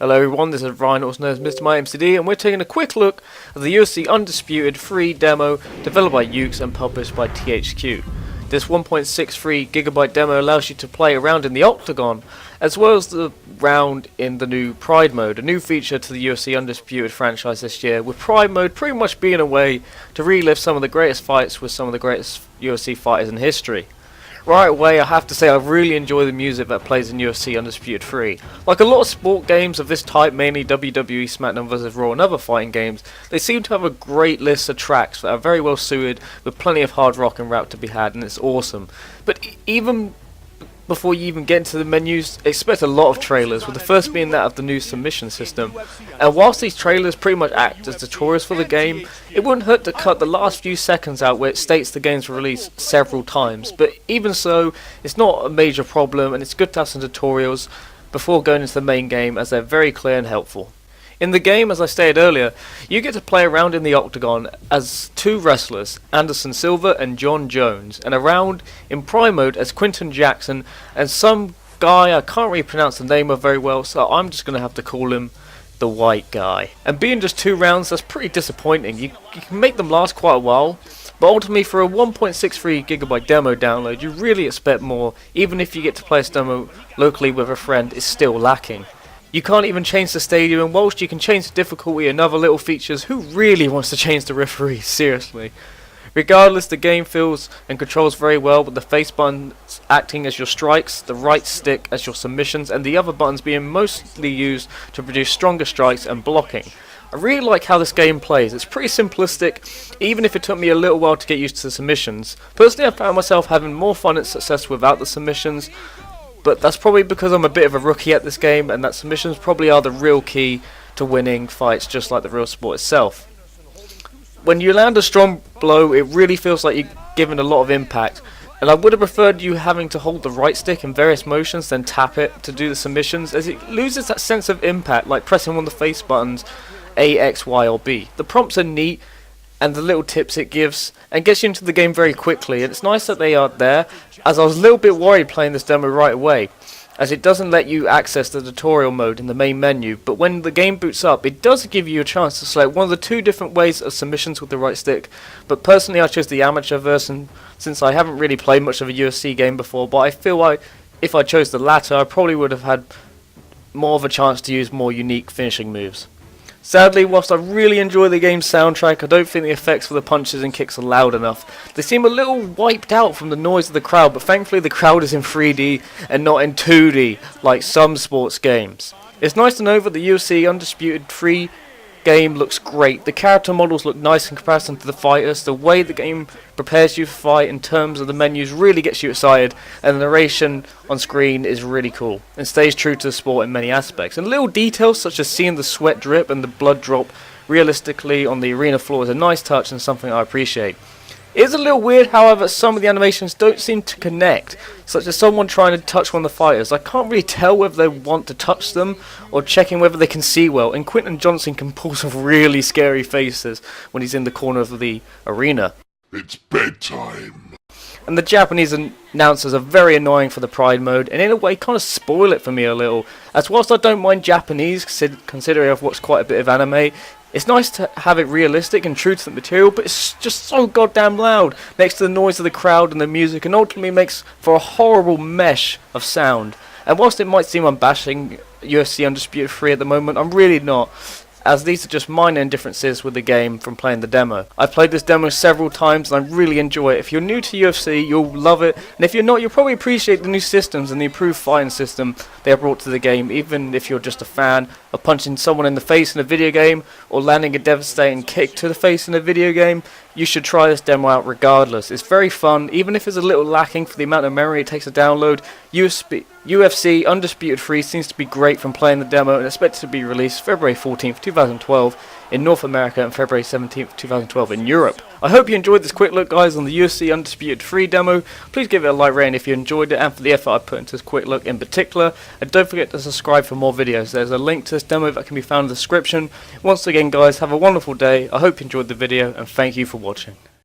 Hello everyone, this is Ryan, also known as MrMightyMcD, and we're taking a quick look at the UFC Undisputed free demo developed by Ukes and published by THQ. This 1.63GB demo allows you to play around in the octagon, as well as the round in the new Pride mode, a new feature to the UFC Undisputed franchise this year, with Pride mode pretty much being a way to relive some of the greatest fights with some of the greatest UFC fighters in history. Right away, I have to say I really enjoy the music that plays in UFC Undisputed 3. Like a lot of sport games of this type, mainly WWE, SmackDown vs Raw and other fighting games, they seem to have a great list of tracks that are very well suited, with plenty of hard rock and rap to be had, and it's awesome. But even before you even get into the menus, expect a lot of trailers, with the first being that of the new submission system. And whilst these trailers pretty much act as tutorials for the game, it wouldn't hurt to cut the last few seconds out where it states the game's released several times. But even so, it's not a major problem, and it's good to have some tutorials before going into the main game, as they're very clear and helpful. In the game, as I stated earlier, you get to play around in the octagon as two wrestlers, Anderson Silva and John Jones, and around in Prime mode as Quinton Jackson and some guy I can't really pronounce the name of very well, so I'm just going to have to call him the White Guy. And being just 2 rounds, that's pretty disappointing. You can make them last quite a while, but ultimately for a 1.63GB demo download, you really expect more. Even if you get to play this demo locally with a friend, it's still lacking. You can't even change the stadium, and whilst you can change the difficulty and other little features, who really wants to change the referee? Seriously. Regardless, the game feels and controls very well, with the face buttons acting as your strikes, the right stick as your submissions, and the other buttons being mostly used to produce stronger strikes and blocking. I really like how this game plays. It's pretty simplistic, even if it took me a little while to get used to the submissions. Personally, I found myself having more fun and success without the submissions, but that's probably because I'm a bit of a rookie at this game, and that submissions probably are the real key to winning fights, just like the real sport itself. When you land a strong blow, it really feels like you're giving a lot of impact, and I would have preferred you having to hold the right stick in various motions, then tap it to do the submissions, as it loses that sense of impact, like pressing one of the face buttons, A, X, Y, or B. The prompts are neat, and the little tips it gives, and gets you into the game very quickly, and it's nice that they are there, as I was a little bit worried playing this demo right away, as it doesn't let you access the tutorial mode in the main menu, but when the game boots up, it does give you a chance to select one of the 2 different ways of submissions with the right stick. But personally, I chose the amateur version, since I haven't really played much of a UFC game before, but I feel like if I chose the latter, I probably would have had more of a chance to use more unique finishing moves. Sadly, whilst I really enjoy the game's soundtrack, I don't think the effects for the punches and kicks are loud enough. They seem a little wiped out from the noise of the crowd, but thankfully the crowd is in 3D and not in 2D, like some sports games. It's nice to know that the UFC Undisputed 3 game looks great. The character models look nice in comparison to the fighters. The way the game prepares you for fight in terms of the menus really gets you excited, and the narration on screen is really cool and stays true to the sport in many aspects. And little details such as seeing the sweat drip and the blood drop realistically on the arena floor is a nice touch and something I appreciate. It is a little weird, however, some of the animations don't seem to connect, such as someone trying to touch one of the fighters. I can't really tell whether they want to touch them or checking whether they can see well, and Quinton Johnson can pull some really scary faces when he's in the corner of the arena. It's bedtime. And the Japanese announcers are very annoying for the Pride mode, and in a way kind of spoil it for me a little, as whilst I don't mind Japanese, considering I've watched quite a bit of anime, it's nice to have it realistic and true to the material, but it's just so goddamn loud next to the noise of the crowd and the music, and ultimately makes for a horrible mesh of sound. And whilst it might seem I'm bashing UFC Undisputed 3 at the moment, I'm really not, as these are just minor differences with the game from playing the demo. I've played this demo several times and I really enjoy it. If you're new to UFC, you'll love it, and if you're not, you'll probably appreciate the new systems and the improved fighting system they have brought to the game, even if you're just a fan of punching someone in the face in a video game or landing a devastating kick to the face in a video game. You should try this demo out regardless. It's very fun, even if it's a little lacking for the amount of memory it takes to download. UFC Undisputed 3 seems to be great from playing the demo, and expected to be released February 14th, 2012 in North America and February 17th, 2012 in Europe. I hope you enjoyed this quick look, guys, on the UFC Undisputed 3 demo. Please give it a like rating if you enjoyed it and for the effort I put into this quick look in particular. And don't forget to subscribe for more videos. There's a link to this demo that can be found in the description. Once again, guys, have a wonderful day. I hope you enjoyed the video, and thank you for watching.